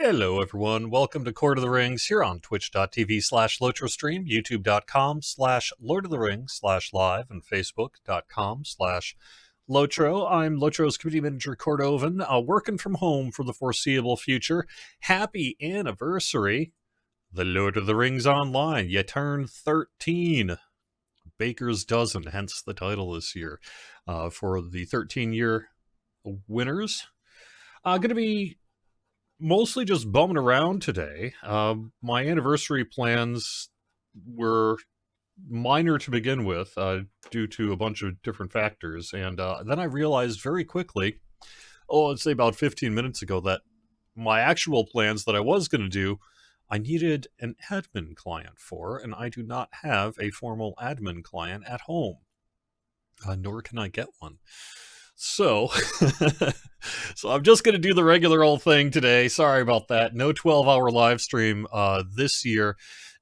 Hello, everyone. Welcome to Court of the Rings here on twitch.tv/LotroStream, youtube.com/Lord of the Rings/live, and facebook.com/Lotro. I'm Lotro's community manager, Cordovan, working from home for the foreseeable future. Happy anniversary, The Lord of the Rings Online. You turned 13. Baker's Dozen, hence the title this year. For the 13-year winners. Going to be mostly just bumming around today. My anniversary plans were minor to begin with due to a bunch of different factors. And then I realized very quickly, let's say about 15 minutes ago, that my actual plans that I was going to do, I needed an admin client for, and I do not have a formal admin client at home. Nor can I get one. So, I'm just going to do the regular old thing today. Sorry about that. No 12-hour live stream this year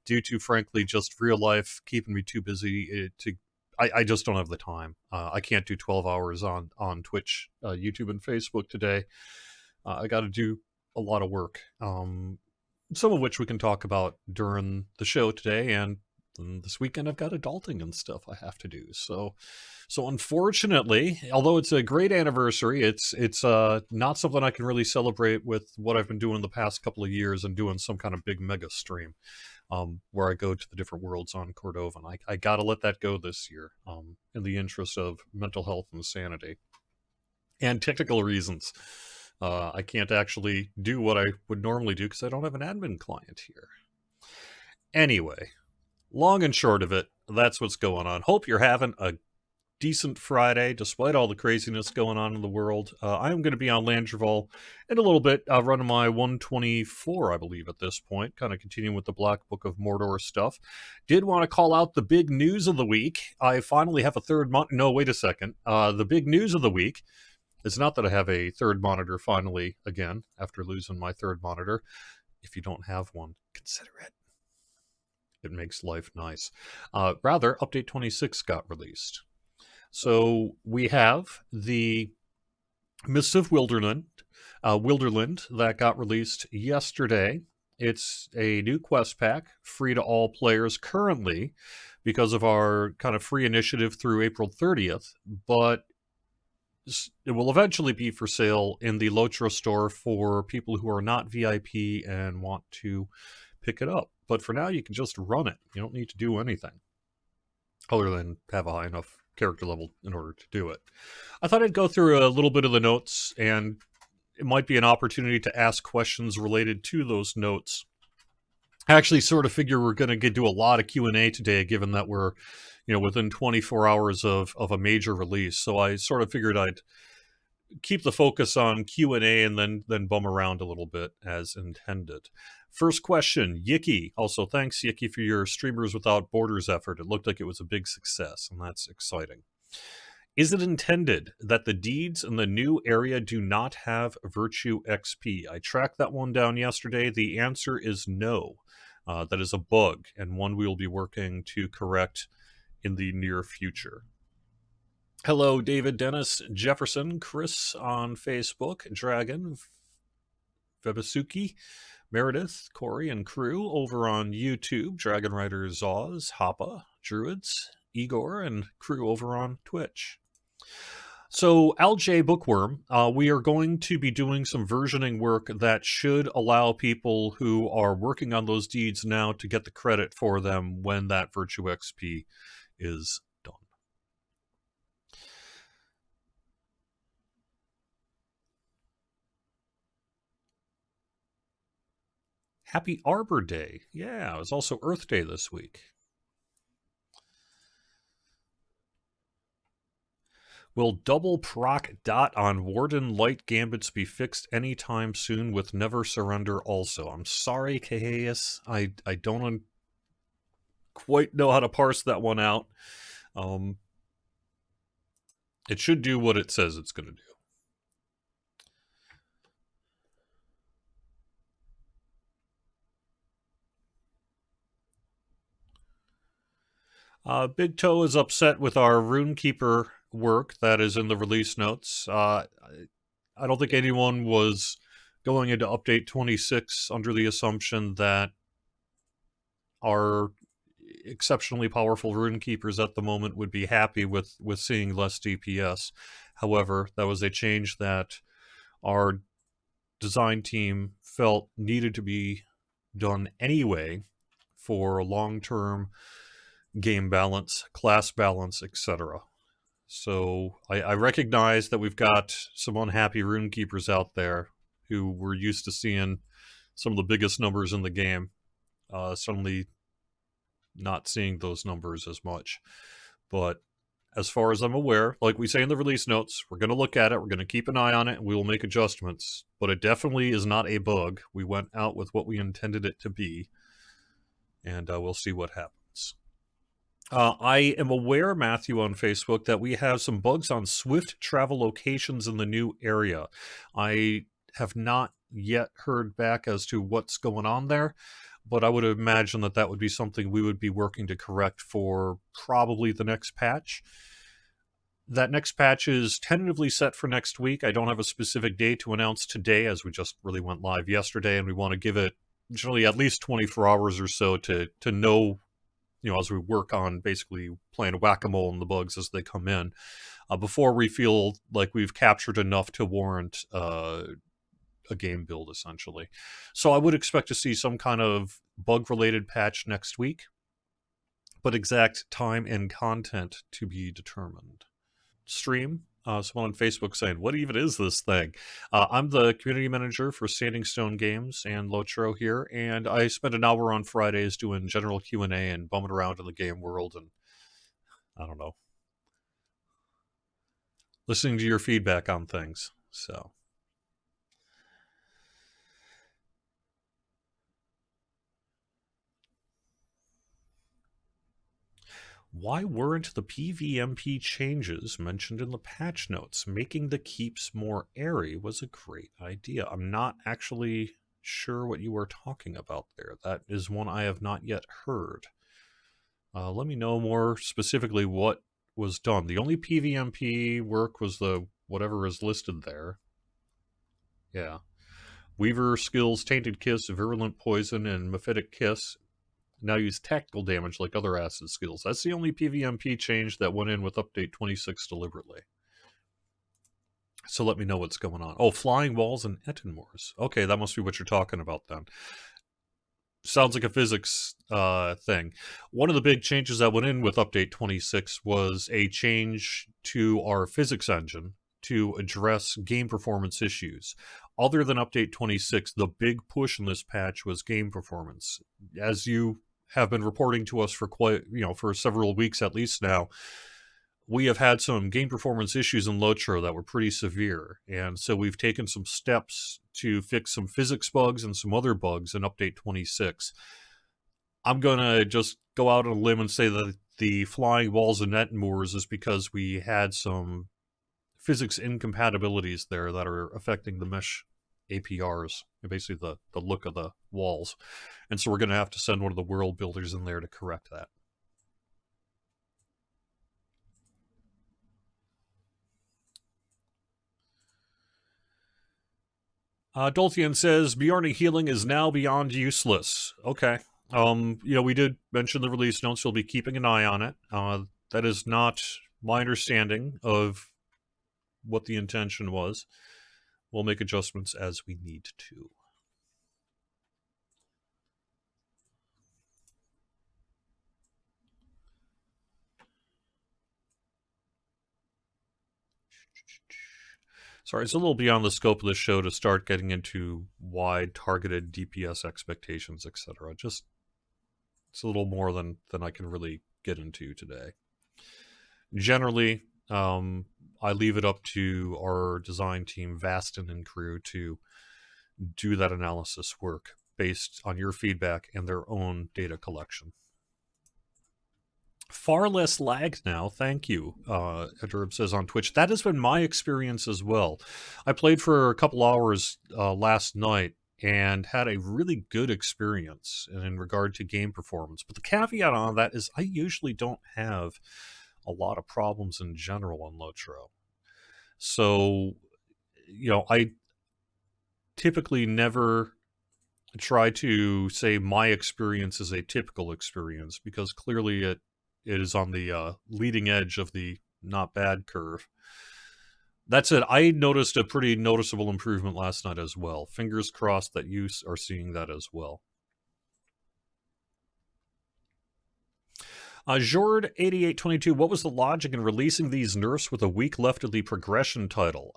due to, frankly, just real life keeping me too busy I just don't have the time. I can't do 12 hours on Twitch, YouTube, and Facebook today. I got to do a lot of work, some of which we can talk about during the show today, and this weekend I've got adulting and stuff I have to do. So unfortunately, although it's a great anniversary, it's not something I can really celebrate with what I've been doing the past couple of years and doing some kind of big mega stream where I go to the different worlds on Cordovan. I got to let that go this year in the interest of mental health and sanity and technical reasons. I can't actually do what I would normally do because I don't have an admin client here. Anyway, long and short of it, that's what's going on. Hope you're having a decent Friday, despite all the craziness going on in the world. I am going to be on Landreval in a little bit, running my 124, I believe, at this point, kind of continuing with the Black Book of Mordor stuff. Did want to call out the big news of the week. I finally have a third no, wait a second. The big news of the week is not that I have a third monitor finally again, after losing my third monitor. If you don't have one, consider it. It makes life nice. Rather, Update 26 got released. So we have the Mists of Wilderland that got released yesterday. It's a new quest pack, free to all players currently because of our kind of free initiative through April 30th, but it will eventually be for sale in the Lotro store for people who are not VIP and want to pick it up. But for now, you can just run it. You don't need to do anything other than have a high enough character level in order to do it. I thought I'd go through a little bit of the notes, and it might be an opportunity to ask questions related to those notes. I actually sort of figure we're going to do a lot of Q&A today, given that we're, within 24 hours of a major release. So I sort of figured I'd keep the focus on Q&A and then bum around a little bit as intended. First question, Yicky. Also, thanks, Yicky, for your Streamers Without Borders effort. It looked like it was a big success, and that's exciting. Is it intended that the deeds in the new area do not have Virtue XP? I tracked that one down yesterday. The answer is no. That is a bug, and one we will be working to correct in the near future. Hello, David, Dennis, Jefferson, Chris on Facebook, Dragon, Vebasuki, Meredith, Corey, and crew over on YouTube, Dragon Rider Zaws, Hoppa, Druids, Igor, and crew over on Twitch. So, LJ Bookworm, we are going to be doing some versioning work that should allow people who are working on those deeds now to get the credit for them when that Virtue XP is done. Happy Arbor Day. Yeah, it was also Earth Day this week. Will double proc dot on Warden Light Gambits be fixed anytime soon with Never Surrender also? I'm sorry, Caheus. I don't quite know how to parse that one out. It should do what it says it's going to do. Big Toe is upset with our Runekeeper work that is in the release notes. I don't think anyone was going into update 26 under the assumption that our exceptionally powerful rune keepers at the moment would be happy with seeing less DPS. However, that was a change that our design team felt needed to be done anyway for long-term game balance, class balance, etc. So I recognize that we've got some unhappy rune keepers out there who were used to seeing some of the biggest numbers in the game, suddenly not seeing those numbers as much. But as far as I'm aware, like we say in the release notes, we're going to look at it, we're going to keep an eye on it, and we will make adjustments. But it definitely is not a bug. We went out with what we intended it to be, and we'll see what happens. I am aware, Matthew, on Facebook, that we have some bugs on Swift travel locations in the new area. I have not yet heard back as to what's going on there, but I would imagine that that would be something we would be working to correct for probably the next patch. That next patch is tentatively set for next week. I don't have a specific date to announce today, as we just really went live yesterday, and we want to give it generally at least 24 hours or so to know, as we work on basically playing whack-a-mole in the bugs as they come in, before we feel like we've captured enough to warrant a game build, essentially. So I would expect to see some kind of bug-related patch next week, but exact time and content to be determined. Stream. Someone on Facebook saying, what even is this thing? I'm the community manager for Standing Stone Games and Lotro here, and I spend an hour on Fridays doing general Q&A and bumming around in the game world and, I don't know, listening to your feedback on things. So, why weren't the PvMP changes mentioned in the patch notes? Making the keeps more airy was a great idea. I'm not actually sure what you were talking about there. That is one I have not yet heard. Let me know more specifically what was done. The only PvMP work was the whatever is listed there. Yeah. Weaver skills, Tainted Kiss, Virulent Poison, and Mephitic Kiss now use tactical damage like other acid skills. That's the only PvMP change that went in with update 26 deliberately. So let me know what's going on. Oh, Flying Walls and Etenmoors. Okay, that must be what you're talking about then. Sounds like a physics thing. One of the big changes that went in with update 26 was a change to our physics engine to address game performance issues. Other than update 26, the big push in this patch was game performance. As you have been reporting to us for for several weeks at least now, we have had some game performance issues in Lotro that were pretty severe, and so we've taken some steps to fix some physics bugs and some other bugs in update 26. I'm going to just go out on a limb and say that the Flying Walls and Etenmoors is because we had some physics incompatibilities there that are affecting the mesh APRs, basically the look of the walls. And so we're going to have to send one of the world builders in there to correct that. Dolthian says, Bjarni healing is now beyond useless. Okay. We did mention the release notes. We'll be keeping an eye on it. That is not my understanding of what the intention was. We'll make adjustments as we need to. Sorry, it's a little beyond the scope of the show to start getting into wide targeted DPS expectations, etc. Just it's a little more than I can really get into today. Generally, I leave it up to our design team, Vastin and crew, to do that analysis work based on your feedback and their own data collection. Far less lag now, thank you, Adurb says on Twitch. That has been my experience as well. I played for a couple hours last night and had a really good experience in regard to game performance. But the caveat on that is I usually don't have a lot of problems in general on Lotro. So, typically never try to say my experience is a typical experience, because clearly it is on the leading edge of the not bad curve. That's it. I noticed a pretty noticeable improvement last night as well. Fingers crossed that you are seeing that as well. Jord8822, what was the logic in releasing these nerfs with a week left of the progression title?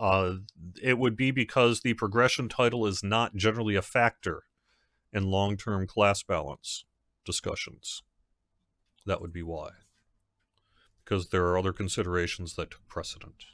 It would be because the progression title is not generally a factor in long-term class balance discussions. That would be why. Because there are other considerations that took precedent.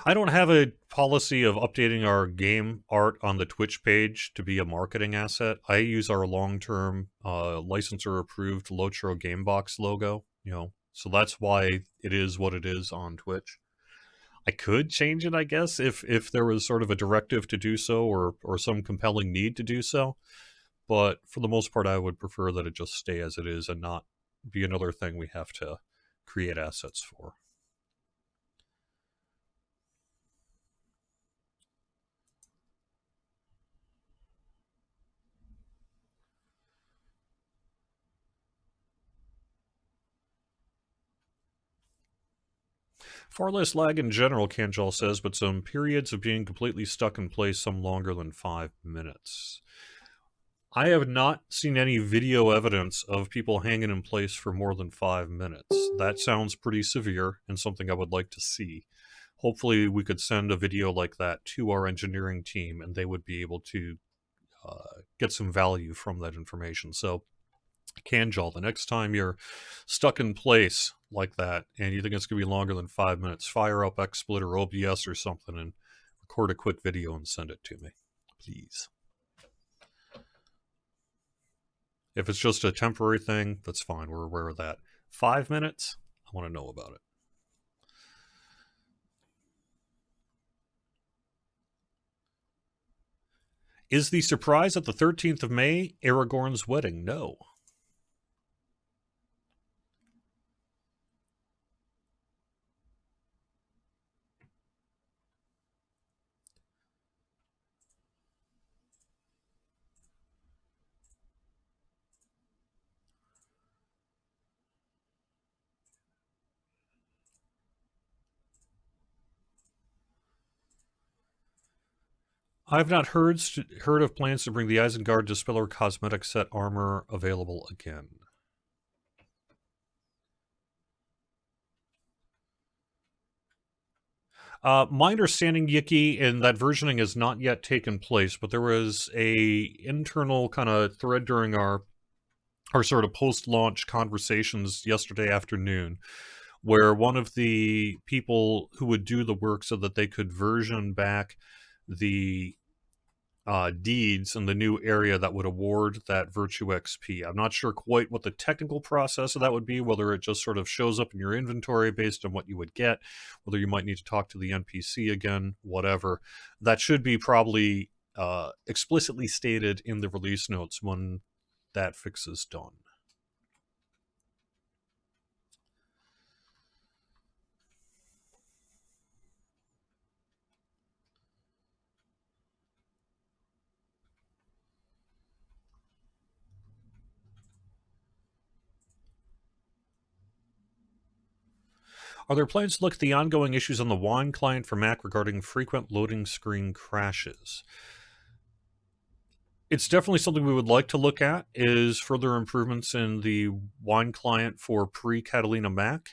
I don't have a policy of updating our game art on the Twitch page to be a marketing asset. I use our long-term licensor-approved Lotro Gamebox logo, so that's why it is what it is on Twitch. I could change it, I guess, if there was sort of a directive to do so, or some compelling need to do so. But for the most part, I would prefer that it just stay as it is and not be another thing we have to create assets for. Far less lag in general, Kanjal says, but some periods of being completely stuck in place, some longer than 5 minutes. I have not seen any video evidence of people hanging in place for more than 5 minutes. That sounds pretty severe and something I would like to see. Hopefully we could send a video like that to our engineering team and they would be able to get some value from that information. So, Kanjal, the next time you're stuck in place like that and you think it's going to be longer than 5 minutes, fire up XSplit or OBS or something and record a quick video and send it to me, please. If it's just a temporary thing, that's fine. We're aware of that. 5 minutes? I want to know about it. Is the surprise at the 13th of May Aragorn's wedding? No. I've not heard of plans to bring the Isengard Dispeller cosmetic set armor available again. My understanding, Yiki, and that versioning has not yet taken place, but there was a internal kind of thread during our sort of post-launch conversations yesterday afternoon, where one of the people who would do the work said that they could version back the deeds in the new area that would award that Virtue XP. I'm not sure quite what the technical process of that would be, whether it just sort of shows up in your inventory based on what you would get, whether you might need to talk to the NPC again, whatever. That should be probably explicitly stated in the release notes when that fix is done. Are there plans to look at the ongoing issues on the Wine client for Mac regarding frequent loading screen crashes? It's definitely something we would like to look at, is further improvements in the Wine client for pre-Catalina Mac,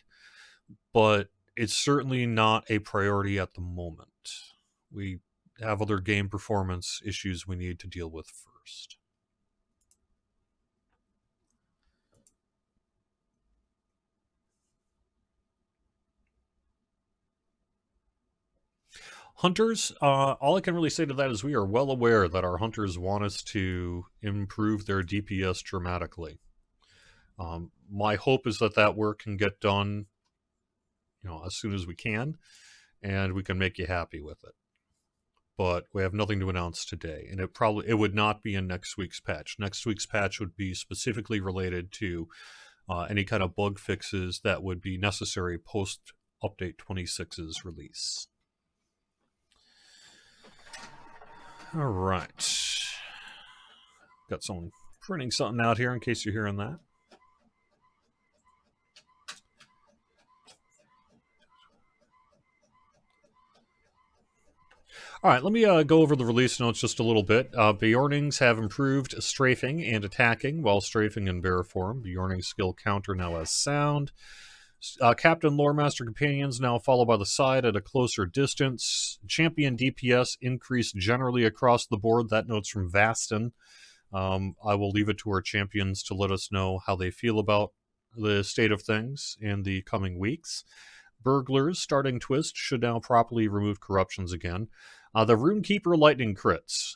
but it's certainly not a priority at the moment. We have other game performance issues we need to deal with first. Hunters, all I can really say to that is we are well aware that our hunters want us to improve their DPS dramatically. My hope is that that work can get done, as soon as we can, and we can make you happy with it. but we have nothing to announce today, and it would not be in next week's patch. Next week's patch would be specifically related to any kind of bug fixes that would be necessary post update 26's release. All right, got someone printing something out here in case you're hearing that. All right, let me go over the release notes just a little bit. Bjornings have improved strafing and attacking while strafing in bear form. Bjorning's skill counter now has sound. Captain Loremaster companions now follow by the side at a closer distance. Champion DPS increased generally across the board. That note's from Vastin. I will leave it to our champions to let us know how they feel about the state of things in the coming weeks. Burglars starting twist should now properly remove corruptions again. The Runekeeper lightning crits.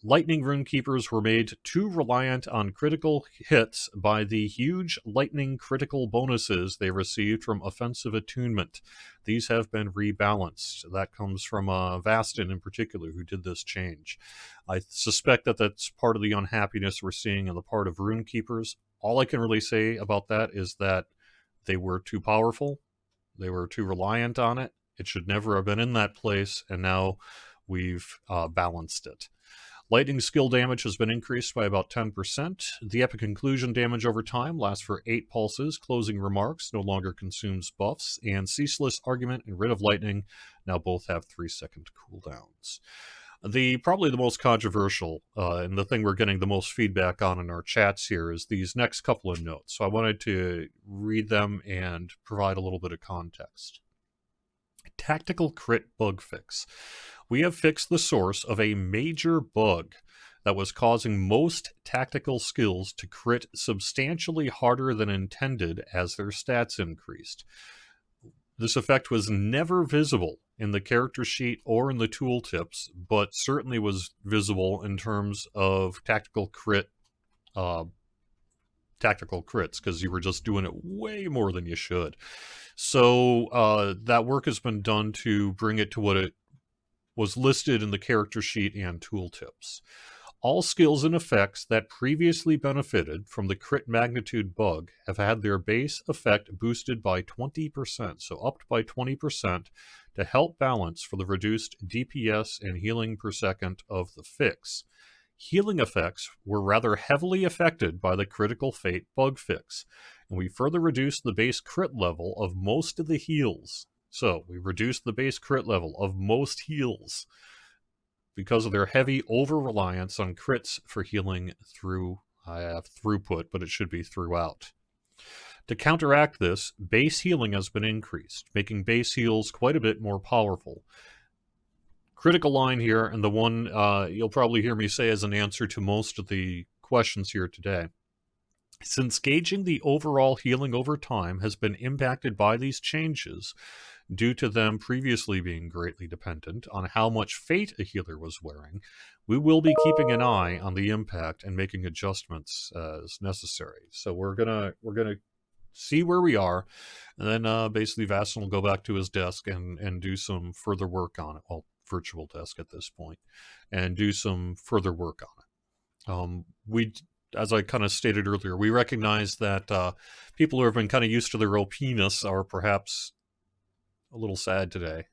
Lightning Runekeepers were made too reliant on critical hits by the huge lightning critical bonuses they received from offensive attunement. These have been rebalanced. That comes from Vastin in particular, who did this change. I suspect that that's part of the unhappiness we're seeing on the part of Runekeepers. All I can really say about that is that they were too powerful. They were too reliant on it. It should never have been in that place, and now we've balanced it. Lightning skill damage has been increased by about 10%. The epic inclusion damage over time lasts for 8 pulses. Closing remarks no longer consumes buffs. And ceaseless argument and rid of lightning now both have 3-second cooldowns. Probably the most controversial and the thing we're getting the most feedback on in our chats here is these next couple of notes. So I wanted to read them and provide a little bit of context. Tactical crit bug fix. We have fixed the source of a major bug that was causing most tactical skills to crit substantially harder than intended as their stats increased. This effect was never visible in the character sheet or in the tooltips, but certainly was visible in terms of tactical crits, because you were just doing it way more than you should. So that work has been done to bring it to what it was listed in the character sheet and tooltips. All skills and effects that previously benefited from the crit magnitude bug have had their base effect boosted by 20%, so upped by 20%, to help balance for the reduced DPS and healing per second of the fix. Healing effects were rather heavily affected by the critical fate bug fix, and we further reduced the base crit level of most of the heals. So we reduced the base crit level of most heals because of their heavy over-reliance on crits for healing through, I have throughput, but it should be throughout. To counteract this, base healing has been increased, making base heals quite a bit more powerful. Critical line here, and the one you'll probably hear me say as an answer to most of the questions here today. Since gauging the overall healing over time has been impacted by these changes, due to them previously being greatly dependent on how much fate a healer was wearing, we will be keeping an eye on the impact and making adjustments as necessary. So we're gonna see where we are, and then basically Vastin will go back to his desk and do some further work on it. Well, virtual desk at this point, and do some further work on it. As I kind of stated earlier, we recognize that people who have been kind of used to their OP-ness are perhaps a little sad today.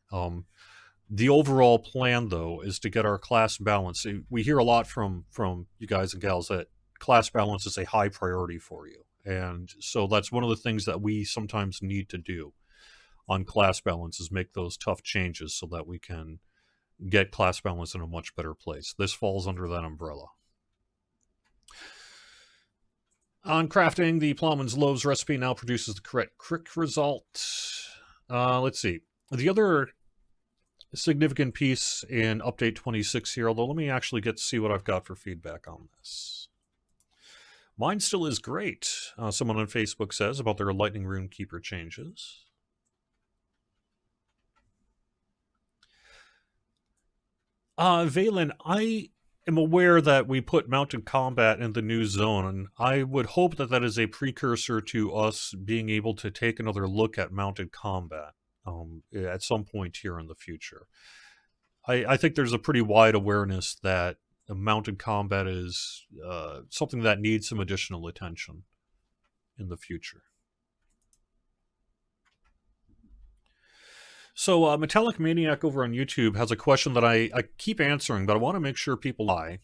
The overall plan, though, is to get our class balance. We hear a lot from you guys and gals that class balance is a high priority for you. And so that's one of the things that we sometimes need to do on class balance is make those tough changes so that we can get class balance in a much better place. This falls under that umbrella. On crafting, the Plowman's Loaves recipe now produces the correct crick result. Let's see. The other significant piece in Update 26 here, although let me actually get to see what I've got for feedback on this. Mine still is great, someone on Facebook says, about their Lightning Runekeeper changes. Valen, I am aware that we put mounted combat in the new zone, and I would hope that that is a precursor to us being able to take another look at mounted combat at some point here in the future. I think there's a pretty wide awareness that mounted combat is something that needs some additional attention in the future. So, Metallic Maniac over on YouTube has a question that I keep answering, but I want to make sure people lie.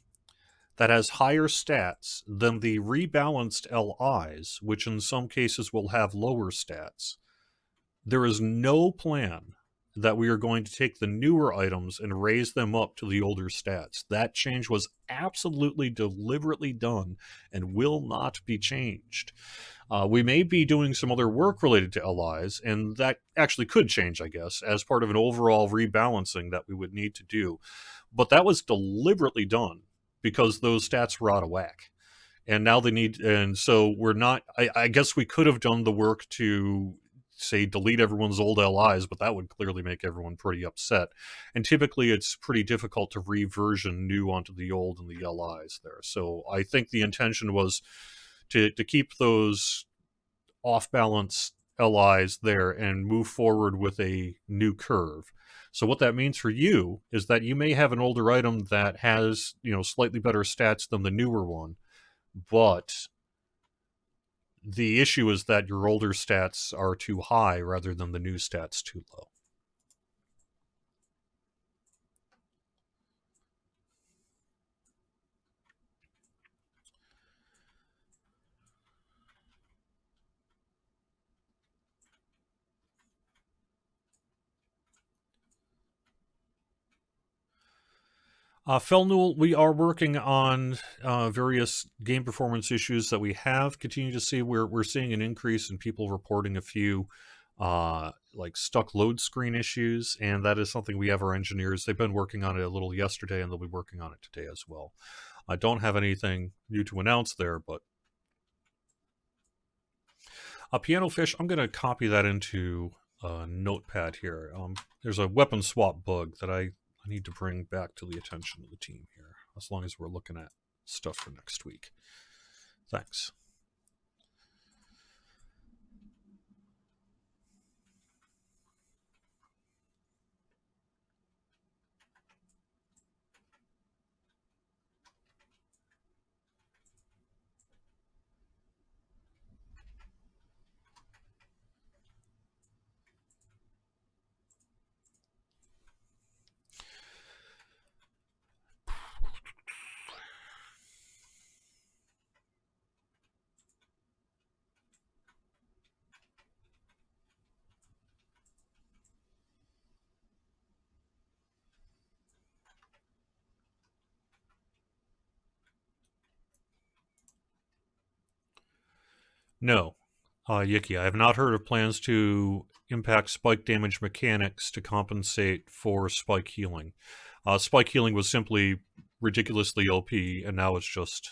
That has higher stats than the rebalanced LIs, which in some cases will have lower stats. There is no plan that we are going to take the newer items and raise them up to the older stats. That change was absolutely deliberately done and will not be changed. We may be doing some other work related to LIs, and that actually could change, I guess, as part of an overall rebalancing that we would need to do. But that was deliberately done because those stats were out of whack. And now they need, and so we're not, I guess we could have done the work to say delete everyone's old LIs, but that would clearly make everyone pretty upset. And typically it's pretty difficult to reversion new onto the old and the LIs there. So I think the intention was to keep those off balance LIs there and move forward with a new curve. So what that means for you is that you may have an older item that has, slightly better stats than the newer one, but the issue is that your older stats are too high rather than the new stats too low. Felnul, we are working on various game performance issues that we have continued to see. We're seeing an increase in people reporting a few like stuck load screen issues, and that is something we have our engineers. They've been working on it a little yesterday, and they'll be working on it today as well. I don't have anything new to announce there, but Piano Fish, I'm going to copy that into a notepad here. There's a weapon swap bug that I need to bring back to the attention of the team here, as long as we're looking at stuff for next week. Thanks. No, Yiki, I have not heard of plans to impact spike damage mechanics to compensate for spike healing. Spike healing was simply ridiculously OP, and now it's just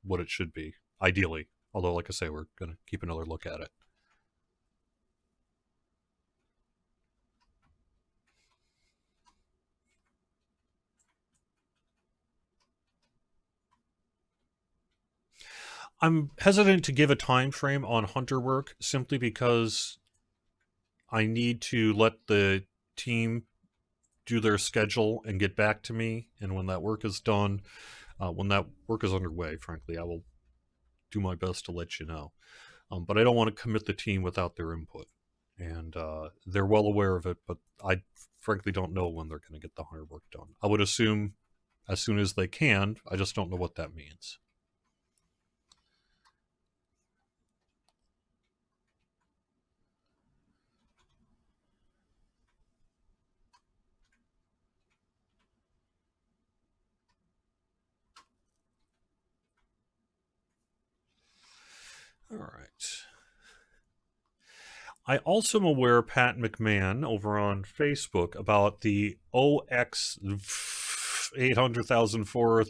what it should be, ideally. Although, like I say, we're going to keep another look at it. I'm hesitant to give a time frame on hunter work simply because I need to let the team do their schedule and get back to me. And when that work is done, when that work is underway, frankly, I will do my best to let you know. But I don't want to commit the team without their input. And they're well aware of it, but I frankly don't know when they're going to get the hunter work done. I would assume as soon as they can. I just don't know what that means. All right. I also am aware, Pat McMahon, over on Facebook, about the OX 800,004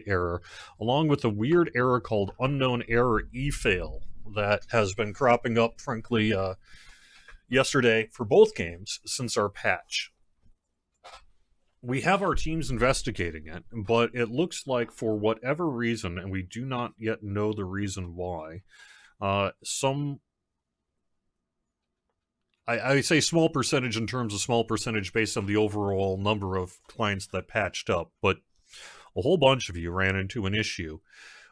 error, along with a weird error called unknown error efail that has been cropping up, frankly, yesterday for both games since our patch. We have our teams investigating it, but it looks like for whatever reason, and we do not yet know the reason why, some I say small percentage in terms of small percentage based on the overall number of clients that patched up, but a whole bunch of you ran into an issue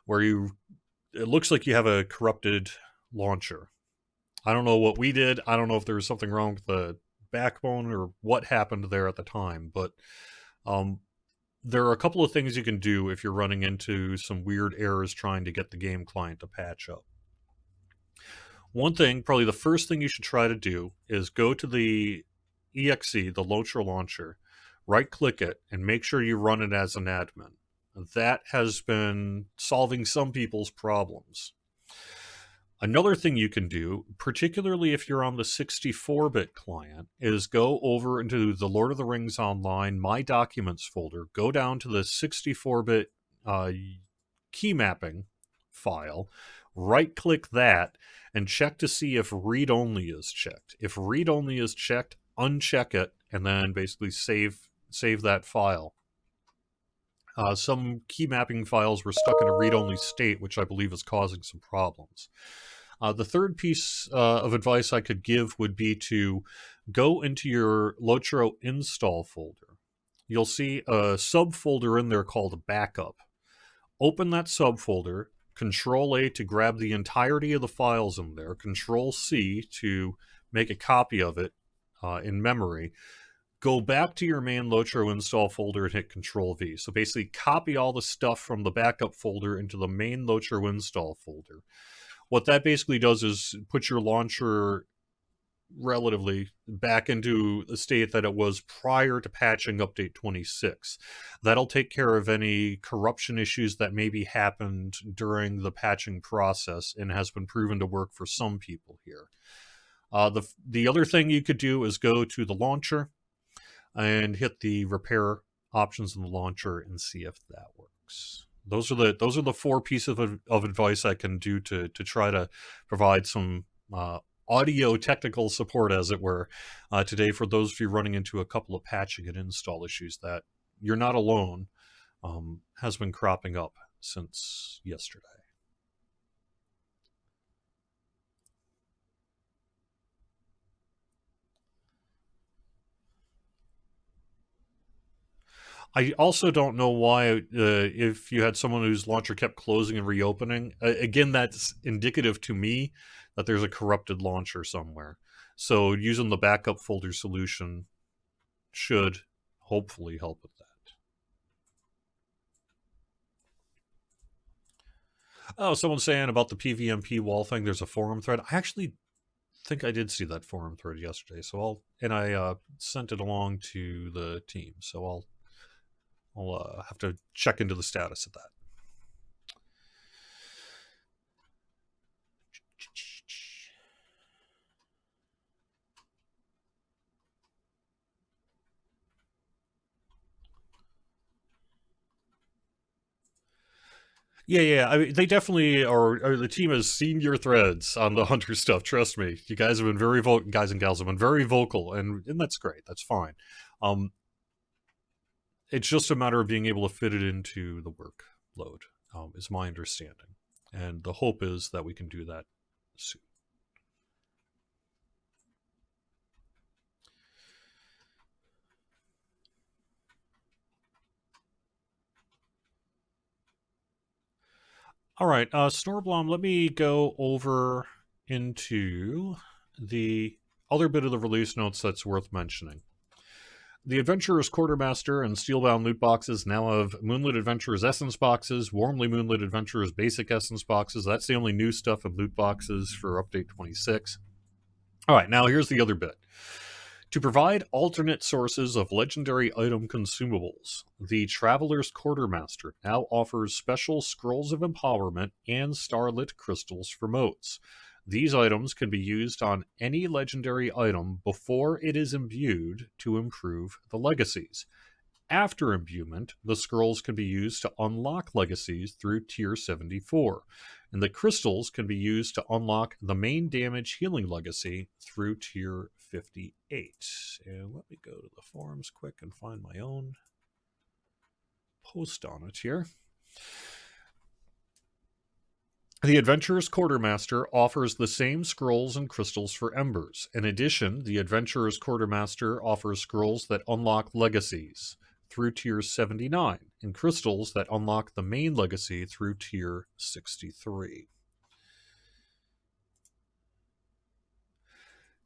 where it looks like you have a corrupted launcher. I don't know what we did. I don't know if there was something wrong with the backbone or what happened there at the time, but um, there are a couple of things you can do if you're running into some weird errors trying to get the game client to patch up. One thing, probably the first thing you should try to do, is go to the exe, the Lotra launcher, right click it, and make sure you run it as an admin. That has been solving some people's problems. Another thing you can do, particularly if you're on the 64-bit client, is go over into the Lord of the Rings Online My Documents folder, go down to the 64-bit key mapping file, right-click that, and check to see if read-only is checked. If read-only is checked, uncheck it, and then basically save that file. Some key mapping files were stuck in a read-only state, which I believe is causing some problems. The third piece of advice I could give would be to go into your Lotro install folder. You'll see a subfolder in there called backup. Open that subfolder, Control-A to grab the entirety of the files in there, Control-C to make a copy of it in memory. Go back to your main Lotro install folder and hit Control-V. So basically copy all the stuff from the backup folder into the main Lotro install folder. What that basically does is put your launcher relatively back into the state that it was prior to patching update 26. That'll take care of any corruption issues that maybe happened during the patching process and has been proven to work for some people here. The other thing you could do is go to the launcher and hit the repair options in the launcher and see if that works. Those are the four pieces of advice I can do to try to provide some audio technical support, as it were, today for those of you running into a couple of patching and install issues that you're not alone has been cropping up since yesterday. I also don't know why, if you had someone whose launcher kept closing and reopening, again, that's indicative to me that there's a corrupted launcher somewhere. So using the backup folder solution should hopefully help with that. Oh, someone's saying about the PVMP wall thing, there's a forum thread. I actually think I did see that forum thread yesterday. So I sent it along to the team. So I'll have to check into the status of that. Yeah. I mean, they definitely are. The team has seen your threads on the Hunter stuff. Trust me, you guys have been very vocal. Guys and gals have been very vocal, and that's great. That's fine. It's just a matter of being able to fit it into the workload, is my understanding, and the hope is that we can do that soon. All right, Snorblom, let me go over into the other bit of the release notes that's worth mentioning. The Adventurer's Quartermaster and Steelbound loot boxes now have Moonlit Adventurer's Essence boxes, Warmly Moonlit Adventurer's Basic Essence boxes. That's the only new stuff in loot boxes for Update 26. All right, now here's the other bit. To provide alternate sources of legendary item consumables, the Traveler's Quartermaster now offers special Scrolls of Empowerment and Starlit Crystals for motes. These items can be used on any legendary item before it is imbued to improve the legacies. After imbuement, the scrolls can be used to unlock legacies through tier 74, and the crystals can be used to unlock the main damage healing legacy through tier 58. And let me go to the forums quick and find my own post on it here. The Adventurer's Quartermaster offers the same scrolls and crystals for Embers. In addition, the Adventurer's Quartermaster offers scrolls that unlock legacies through tier 79 and crystals that unlock the main legacy through tier 63.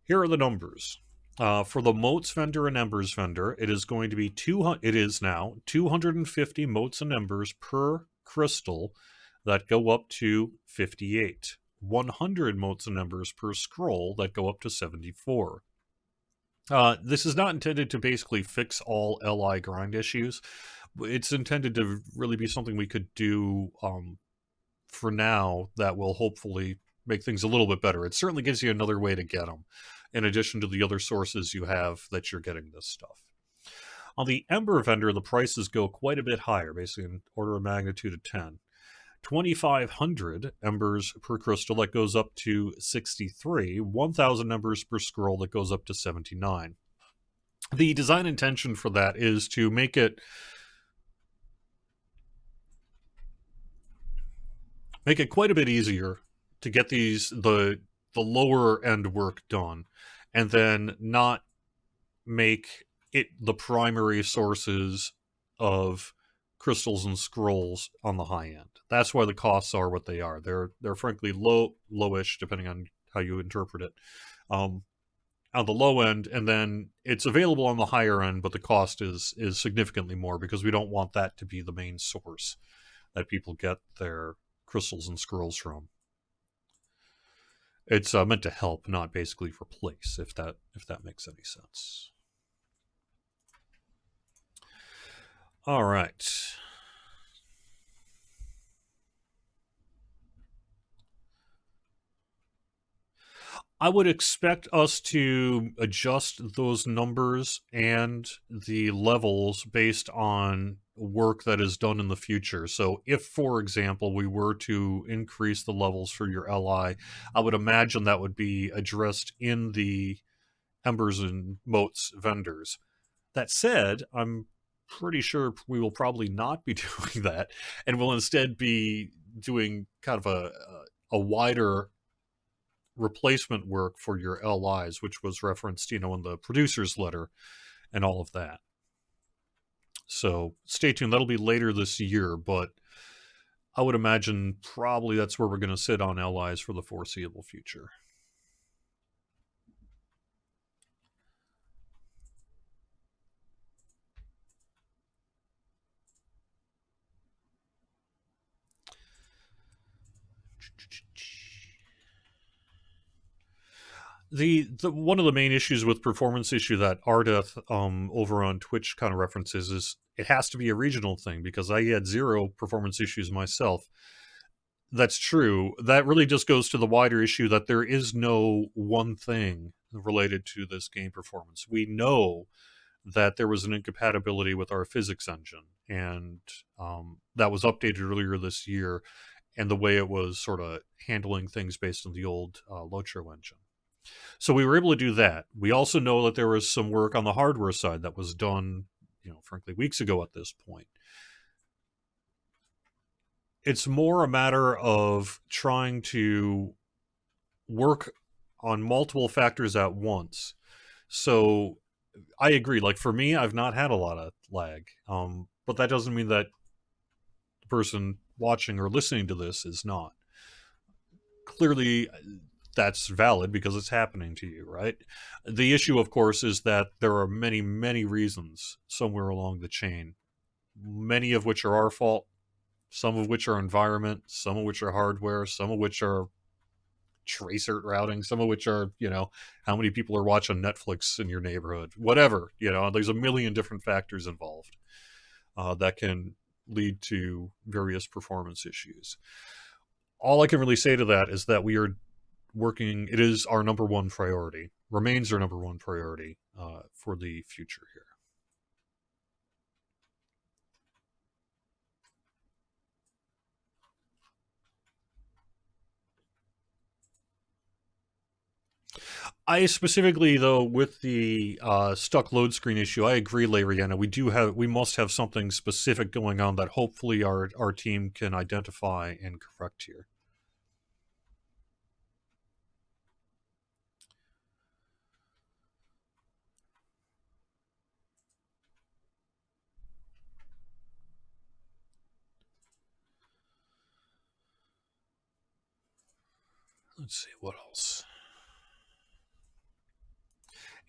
Here are the numbers. For the motes vendor and embers vendor, it is going to be it is now 250 motes and embers per crystal that go up to 58. 100 motes and embers per scroll that go up to 74. This is not intended to basically fix all LI grind issues. It's intended to really be something we could do for now that will hopefully make things a little bit better. It certainly gives you another way to get them, in addition to the other sources you have that you're getting this stuff. On the Ember vendor, the prices go quite a bit higher, basically in order of magnitude of 10. 2,500 embers per crystal that goes up to 63, 1,000 embers per scroll that goes up to 79. The design intention for that is to make it quite a bit easier to get the lower end work done, and then not make it the primary sources of crystals and scrolls on the high end. That's why the costs are what they are. They're frankly lowish, depending on how you interpret it, on the low end, and then it's available on the higher end, but the cost is significantly more because we don't want that to be the main source that people get their crystals and scrolls from. It's meant to help, not basically replace, if that makes any sense. All right. I would expect us to adjust those numbers and the levels based on work that is done in the future. So if, for example, we were to increase the levels for your LI, I would imagine that would be addressed in the Embers and Motes vendors. That said, I'm pretty sure we will probably not be doing that, and will instead be doing kind of a wider replacement work for your LIs, which was referenced, in the producer's letter and all of that. So stay tuned. That'll be later this year, but I would imagine probably that's where we're going to sit on LIs for the foreseeable future. The one of the main issues with performance issue that Ardeth over on Twitch kind of references is it has to be a regional thing, because I had 0 performance issues myself. That's true. That really just goes to the wider issue that there is no one thing related to this game performance. We know that there was an incompatibility with our physics engine, and that was updated earlier this year, and the way it was sort of handling things based on the old Lotro engine. So we were able to do that. We also know that there was some work on the hardware side that was done, frankly, weeks ago at this point. It's more a matter of trying to work on multiple factors at once. So I agree. Like, for me, I've not had a lot of lag, but that doesn't mean that the person watching or listening to this is not. Clearly, that's valid because it's happening to you, right? The issue, of course, is that there are many, many reasons somewhere along the chain, many of which are our fault, some of which are environment, some of which are hardware, some of which are tracer routing, some of which are, how many people are watching Netflix in your neighborhood, whatever, there's a million different factors involved that can lead to various performance issues. All I can really say to that is that we are working, it is our number one priority, remains our number one priority for the future here. I specifically, though, with the stuck load screen issue, I agree, Lariana. We must have something specific going on that hopefully our team can identify and correct here. Let's see, what else?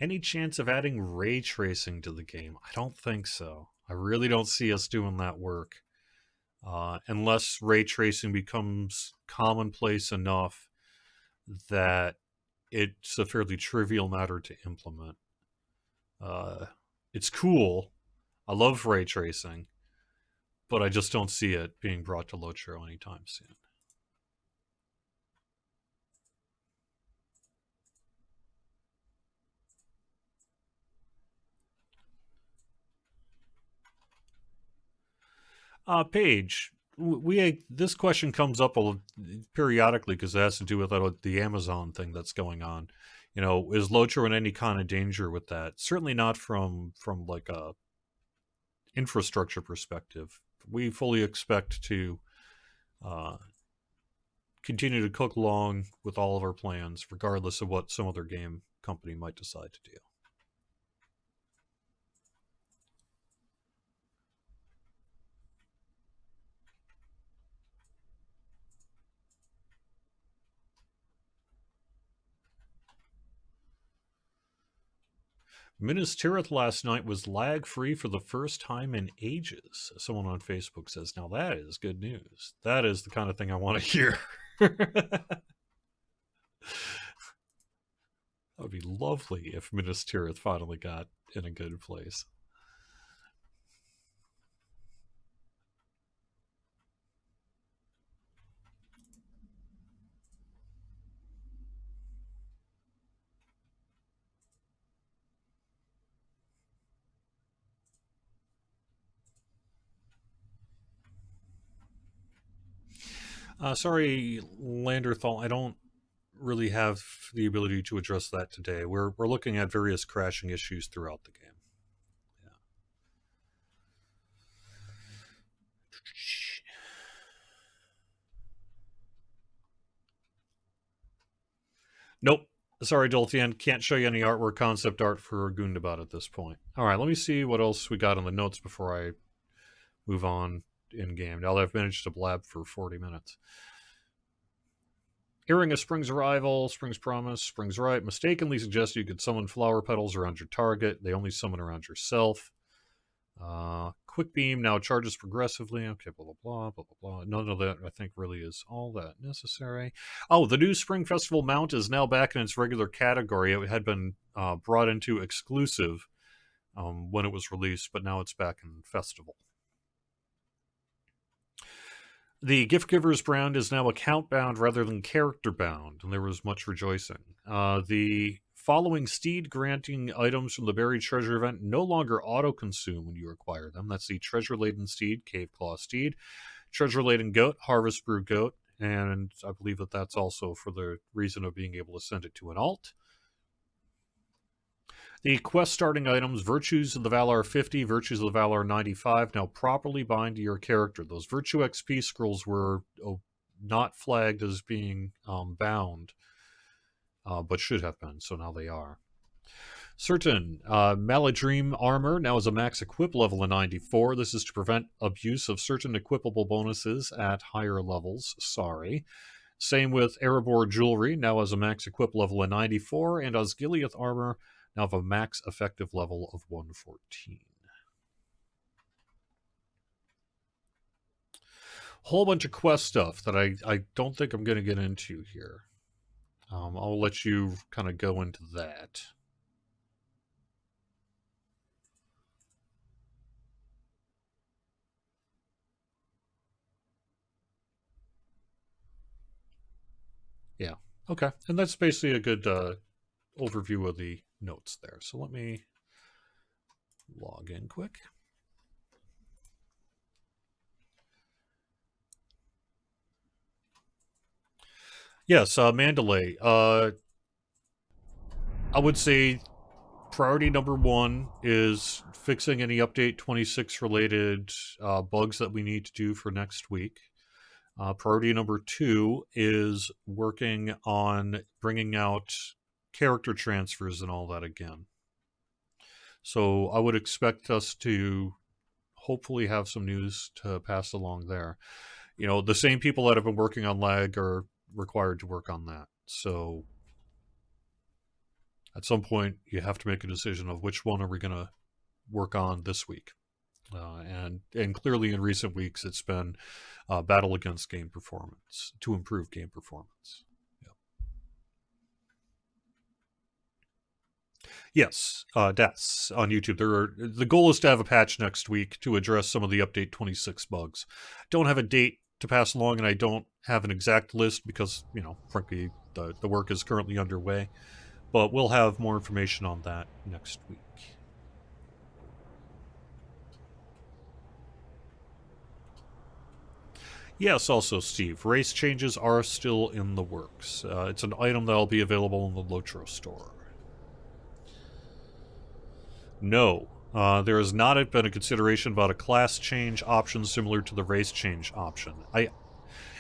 Any chance of adding ray tracing to the game? I don't think so. I really don't see us doing that work. Unless ray tracing becomes commonplace enough that it's a fairly trivial matter to implement. It's cool. I love ray tracing, but I just don't see it being brought to Lotro anytime soon. Paige, this question comes up periodically because it has to do with the Amazon thing that's going on. Is Lotro in any kind of danger with that? Certainly not from like a infrastructure perspective. We fully expect to continue to cook along with all of our plans, regardless of what some other game company might decide to do. Minas Tirith last night was lag-free for the first time in ages. Someone on Facebook says, now that is good news. That is the kind of thing I want to hear. That would be lovely if Minas Tirith finally got in a good place. Sorry, Landerthal, I don't really have the ability to address that today. We're looking at various crashing issues throughout the game. Yeah. Nope. Sorry, Dolphin. Can't show you any artwork, concept art for Gundabad at this point. All right, let me see what else we got on the notes before I move on in game. Now that I've managed to blab for 40 minutes. Hearing a Spring's arrival, Spring's promise, Spring's right, mistakenly suggests you could summon flower petals around your target. They only summon around yourself. Quick beam now charges progressively. Okay, blah, blah, blah, blah, blah, blah. None of that, I think, really is all that necessary. Oh, the new Spring Festival mount is now back in its regular category. It had been brought into exclusive when it was released, but now it's back in Festival. The Gift Giver's brand is now account bound rather than character bound, and there was much rejoicing. The following steed granting items from the Buried Treasure event no longer auto-consume when you acquire them. That's the Treasure-Laden Steed, Cave Claw Steed, Treasure-Laden Goat, Harvest Brew Goat, and I believe that that's also for the reason of being able to send it to an alt. The quest starting items, Virtues of the Valar 50, Virtues of the Valar 95, now properly bind to your character. Those Virtue XP scrolls were not flagged as being bound, but should have been, so now they are. Certain Maladream armor now is a max equip level of 94. This is to prevent abuse of certain equipable bonuses at higher levels. Sorry. Same with Erebor jewelry, now has a max equip level of 94, and Osgiliath armor now have a max effective level of 114. Whole bunch of quest stuff that I don't think I'm going to get into here. I'll let you kind of go into that. Yeah, okay. And that's basically a good overview of the notes there. So let me log in quick. Yes, Mandalay. I would say priority number 1 is fixing any update 26 related bugs that we need to do for next week. Priority number 2 is working on bringing out character transfers and all that again. So I would expect us to hopefully have some news to pass along there. The same people that have been working on lag are required to work on that. So at some point, you have to make a decision of which one are we going to work on this week. And clearly in recent weeks, it's been battle against game performance to improve game performance. Yes, deaths on YouTube. The goal is to have a patch next week to address some of the update 26 bugs. Don't have a date to pass along, and I don't have an exact list because, frankly, the work is currently underway. But we'll have more information on that next week. Yes, also, Steve, race changes are still in the works. It's an item that'll be available in the Lotro store. No, there has not been a consideration about a class change option similar to the race change option.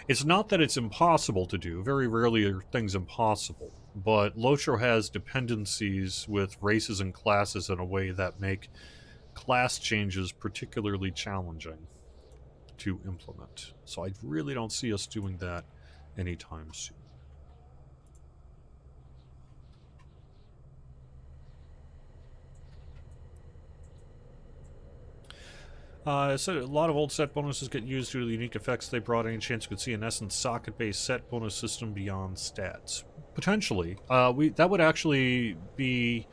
It's not that it's impossible to do. Very rarely are things impossible. But Lotro has dependencies with races and classes in a way that make class changes particularly challenging to implement. So I really don't see us doing that anytime soon. So a lot of old set bonuses get used due to the unique effects they brought. Any chance you could see an Essence socket-based set bonus system beyond stats? Potentially. That would actually be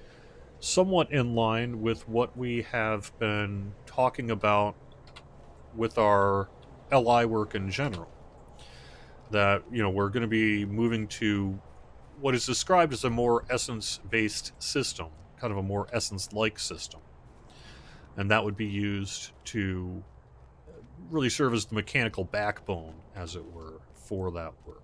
somewhat in line with what we have been talking about with our LI work in general. That, we're going to be moving to what is described as a more Essence-based system, kind of a more Essence-like system. And that would be used to really serve as the mechanical backbone, as it were, for that work.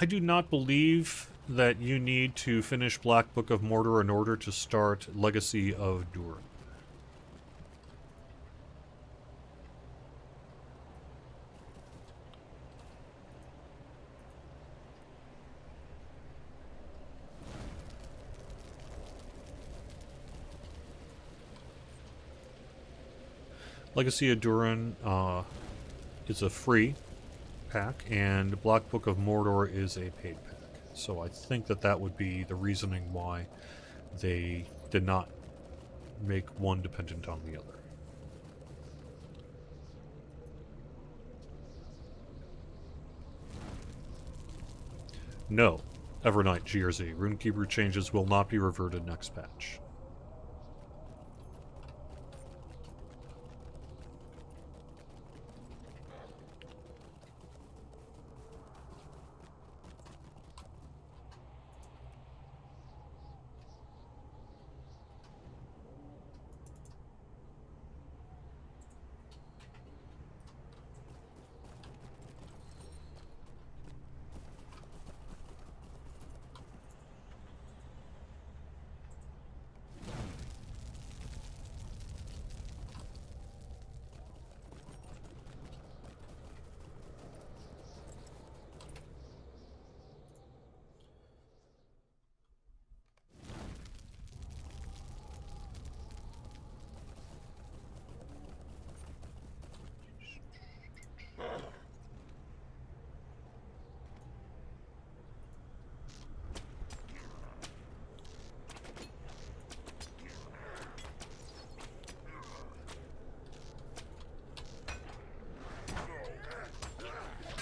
I do not believe that you need to finish Black Book of Mordor in order to start Legacy of Durin. Legacy of Durin is a free pack, and Black Book of Mordor is a paid pack. So I think that would be the reasoning why they did not make one dependent on the other. No, Evernight GRZ. Runekeeper changes will not be reverted next patch.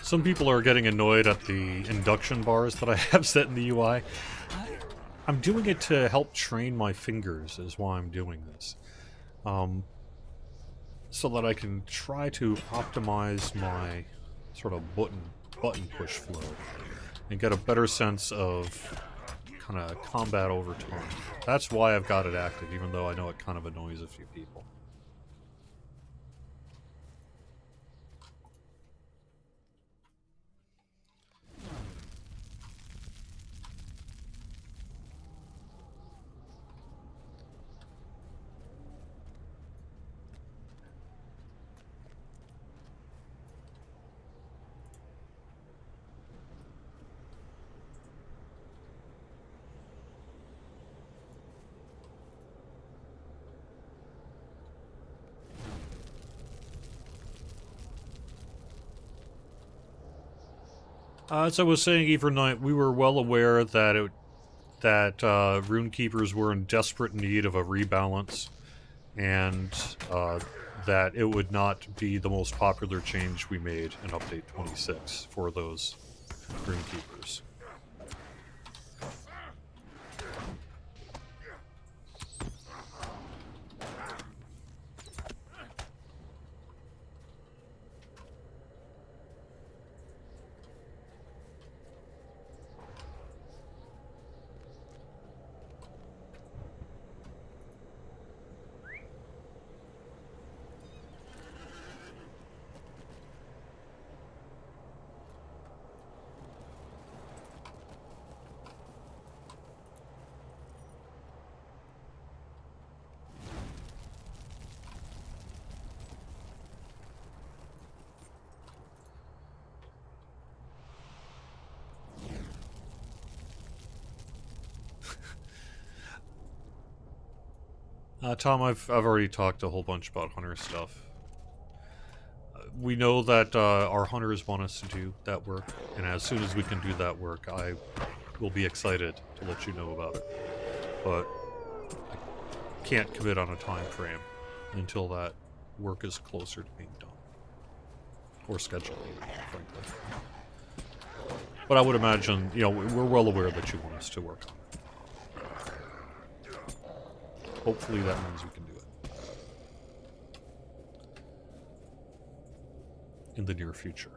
Some people are getting annoyed at the induction bars that I have set in the UI. I'm doing it to help train my fingers, is why I'm doing this. So that I can try to optimize my sort of button push flow and get a better sense of kind of combat over time. That's why I've got it active, even though I know it kind of annoys a few people. As I was saying, Evernight, we were well aware that Runekeepers were in desperate need of a rebalance, and that it would not be the most popular change we made in Update 26 for those Runekeepers. Tom, I've already talked a whole bunch about hunter stuff. We know that our hunters want us to do that work, and as soon as we can do that work, I will be excited to let you know about it. But I can't commit on a time frame until that work is closer to being done. Or scheduled, frankly. But I would imagine, you know, we're well aware that you want us to work on it. Hopefully that means we can do it in the near future.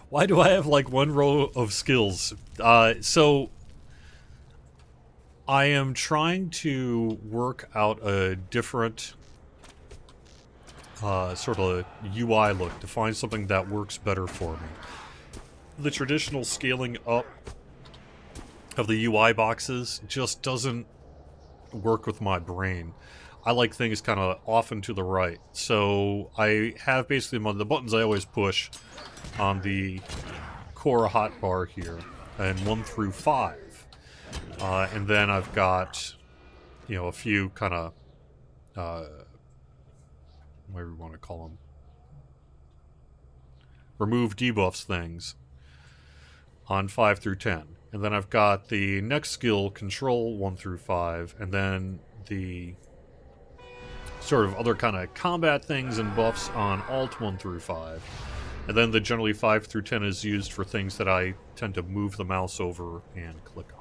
Why do I have like one row of skills? So I am trying to work out a different sort of UI look to find something that works better for me. The traditional scaling up of the UI boxes just doesn't work with my brain. I like things kind of off and to the right. So I have basically the buttons I always push on the core hotbar here, and 1 through 5. And then I've got, you know, a few kind of, whatever you want to call them, remove debuffs things on 5 through 10. And then I've got the next skill, control 1 through 5, and then the sort of other kind of combat things and buffs on alt 1 through 5. And then the generally 5 through 10 is used for things that I tend to move the mouse over and click on.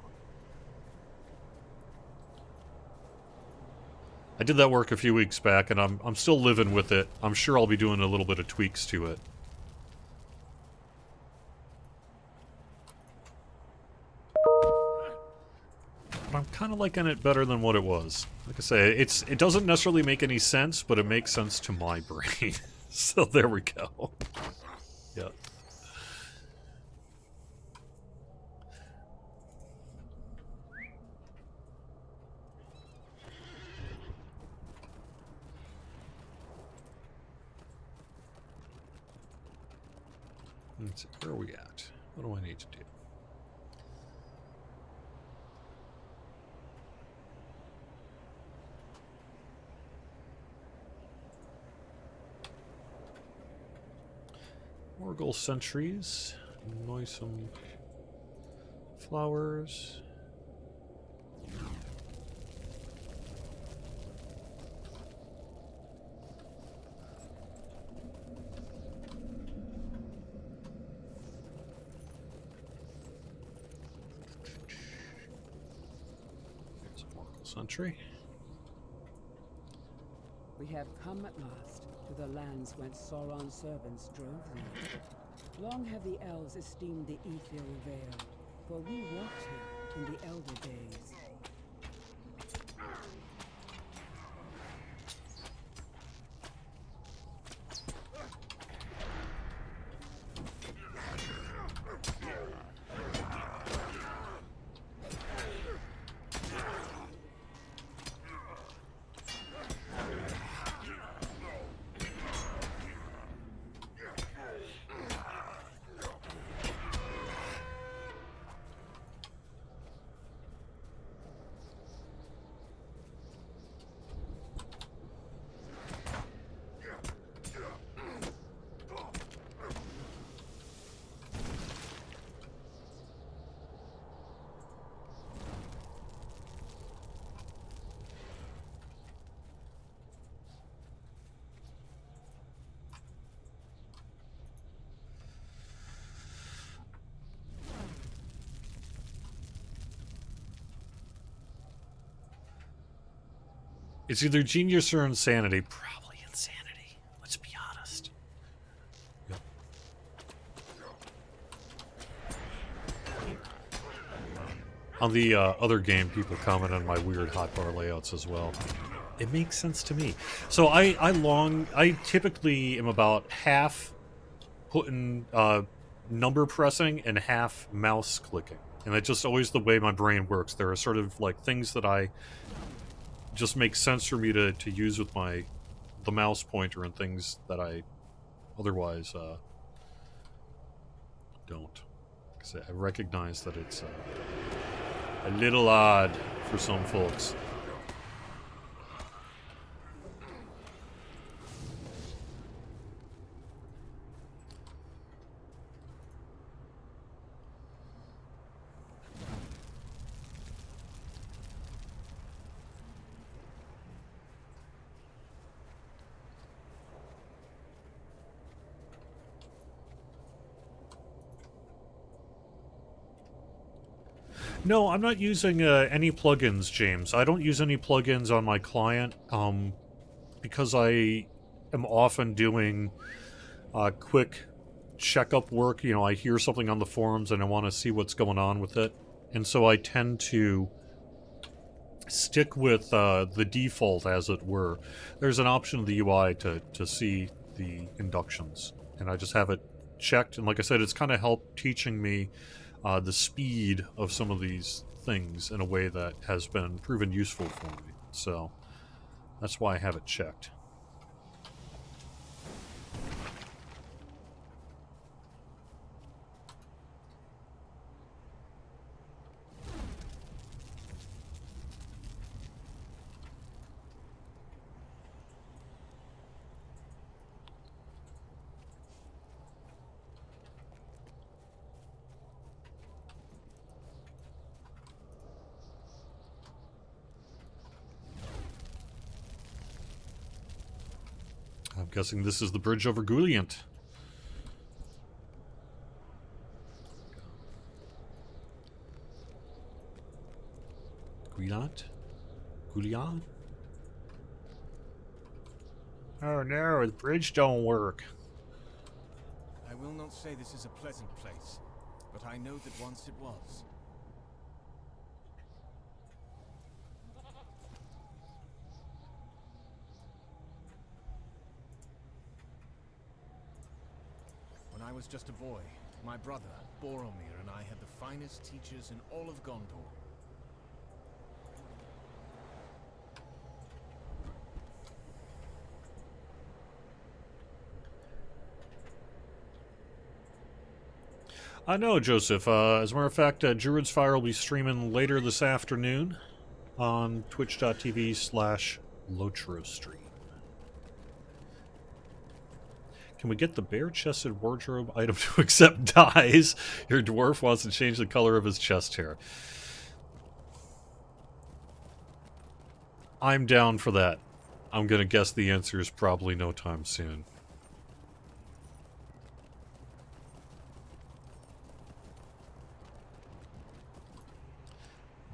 I did that work a few weeks back, and I'm still living with it. I'm sure I'll be doing a little bit of tweaks to it. But I'm kind of liking it better than what it was. Like I say, it doesn't necessarily make any sense, but it makes sense to my brain. So there we go. Yeah. Let's see, where are we at? What do I need to do? Morgul sentries, noisome flowers. There's a Morgul sentry. We have come at last to the lands whence Sauron's servants drove thee. Long have the elves esteemed the Ethereal Vale, for we walked here in the elder days. It's either genius or insanity. Probably insanity. Let's be honest. Yep. On the other game, people comment on my weird hotbar layouts as well. It makes sense to me. So I typically am about half putting number pressing and half mouse clicking. And that's just always the way my brain works. There are sort of like things that I just make sense for me to use with the mouse pointer and things that I otherwise don't. Because I recognize that it's a little odd for some folks. No, I'm not using any plugins, James. I don't use any plugins on my client because I am often doing quick checkup work. You know, I hear something on the forums and I want to see what's going on with it. And so I tend to stick with the default, as it were. There's an option in the UI to see the inductions, and I just have it checked. And like I said, it's kind of helped teaching me the speed of some of these things in a way that has been proven useful for me. So that's why I have it checked. I'm guessing this is the bridge over Gouliant. Gouliant? Gouliant? Oh no, the bridge don't work. I will not say this is a pleasant place, but I know that once it was. When I was just a boy, my brother, Boromir, and I had the finest teachers in all of Gondor. I know, Joseph. As a matter of fact, Druid's Fire will be streaming later this afternoon on twitch.tv/LotroStream. Can we get the bare-chested wardrobe item to accept dyes? Your dwarf wants to change the color of his chest hair. I'm down for that. I'm gonna guess the answer is probably no time soon.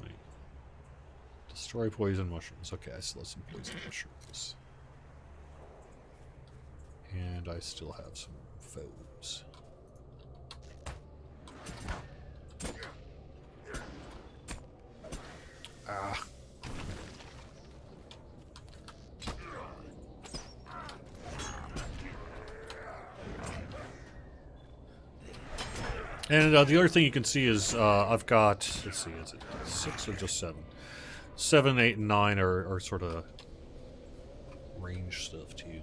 Wait. Destroy poison mushrooms. Okay, I still have some poison mushrooms. And I still have some foes. Ah. And the other thing you can see is I've got, let's see, is it 6 or just 7? 7, 8, and 9 are sort of range stuff too.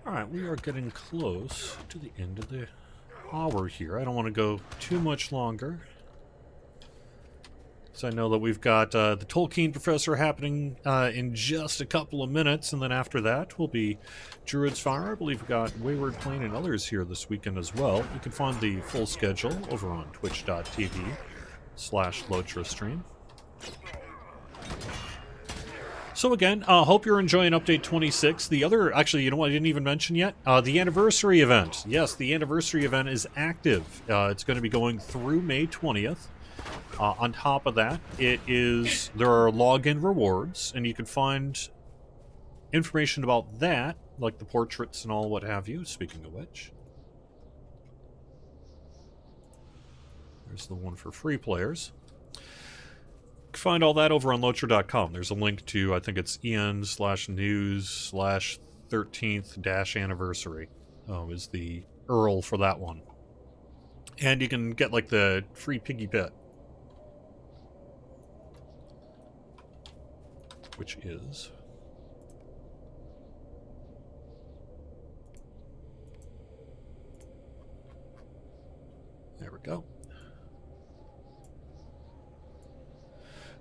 Alright, we are getting close to the end of the hour here. I don't want to go too much longer. So I know that we've got the Tolkien Professor happening in just a couple of minutes, and then after that will be Druid's Fire. I believe we've got Wayward Plain and others here this weekend as well. You can find the full schedule over on twitch.tv/LotraStream. So again, hope you're enjoying Update 26. The other, actually, you know what I didn't even mention yet? The anniversary event. Yes, the anniversary event is active. It's going to be going through May 20th. On top of that, there are login rewards, and you can find information about that, like the portraits and all what have you, speaking of which. There's the one for free players. You can find all that over on Lotra.com. There's a link to, I think it's en/news/13th-anniversary is the URL for that one. And you can get, like, the free piggy bit, which is there we go.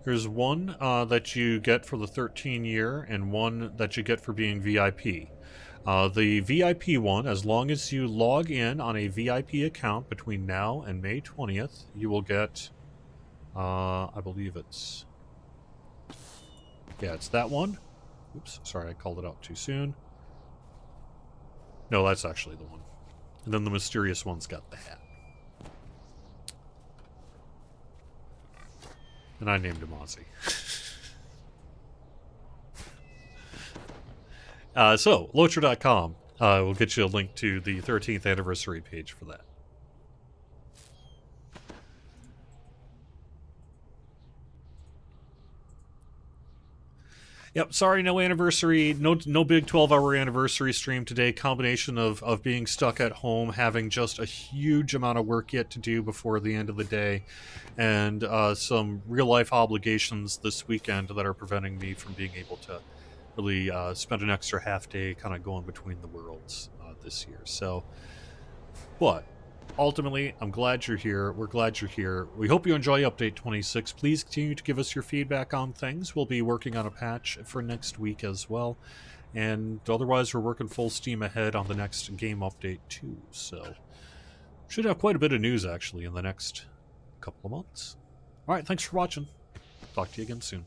There's one that you get for the 13-year and one that you get for being VIP. The VIP one, as long as you log in on a VIP account between now and May 20th, you will get, I believe it's, yeah, it's that one. Oops, sorry, I called it out too soon. No, that's actually the one. And then the mysterious one's got the hat. And I named him Ozzy. So, Lotra.com will get you a link to the 13th anniversary page for that. Yep, sorry, no anniversary, no big 12-hour anniversary stream today. Combination of being stuck at home, having just a huge amount of work yet to do before the end of the day, and some real-life obligations this weekend that are preventing me from being able to really spend an extra half day kind of going between the worlds this year. So, but ultimately, I'm glad you're here. We're glad you're here. We hope you enjoy Update 26. Please continue to give us your feedback on things. We'll be working on a patch for next week as well. And otherwise, we're working full steam ahead on the next game update too. So, should have quite a bit of news actually in the next couple of months. All right, thanks for watching. Talk to you again soon.